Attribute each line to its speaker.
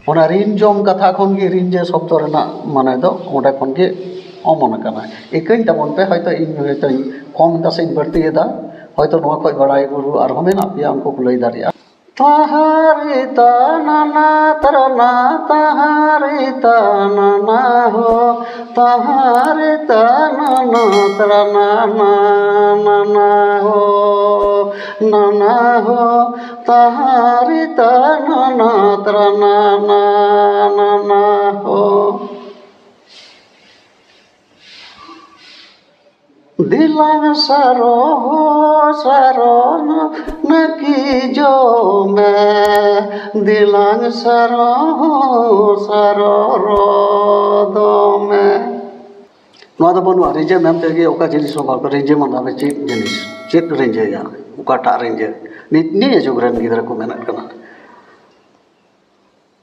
Speaker 1: ᱚᱱᱟ ᱨᱤᱱ ᱡᱚᱢ ᱠᱟᱛᱷᱟ ᱠᱷᱚᱱ ᱜᱮ ᱨᱤᱱ ᱡᱮ ᱥᱚᱵᱫᱚ ᱨᱮᱱᱟᱜ ᱢᱟᱱᱮ ᱫᱚ ᱚᱸᱰᱮ ᱠᱷᱚᱱ ᱜᱮ ᱚᱢᱚᱱ ᱟᱠᱟᱱᱟ ᱤᱠᱟᱹᱧ ᱛᱟᱵᱚᱱ ᱯᱮ ᱦᱚᱭᱛᱳ ᱤᱧ ᱦᱚᱭᱛᱳᱧ ᱠᱚᱢ ᱮᱫᱟ ᱥᱮᱧ ᱵᱟᱹᱲᱛᱤᱭᱮᱫᱟ ᱦᱚᱭᱛᱳ ᱱᱚᱣᱟ ᱠᱷᱚᱡ ᱵᱟᱲᱟᱭ ᱜᱩᱨᱩ ᱟᱨᱦᱚᱸ ᱢᱮᱱᱟᱜ ᱯᱮᱭᱟ ᱩᱱᱠᱩ ᱠᱚ ᱞᱟᱹᱭ ᱫᱟᱲᱮᱭᱟᱜᱼᱟ ताहारी ताना तरना ताहारी ताना हो ताहारी ताना तरना नाना हो नाना हो ताहारी ताना तरना नाना हो दिलांग सरो हो सरो न की जो मैं दिलांग सरो हो सरो रो दो मैं नोआ दो बनुआ रिंजे मैम तेगे ओका जिनिस होगा को रिंजे मन दाबे चेत जिनिस चेत रिंजे या ओका टा रिंजे नि जुग रेन गिदरा को मेनत कना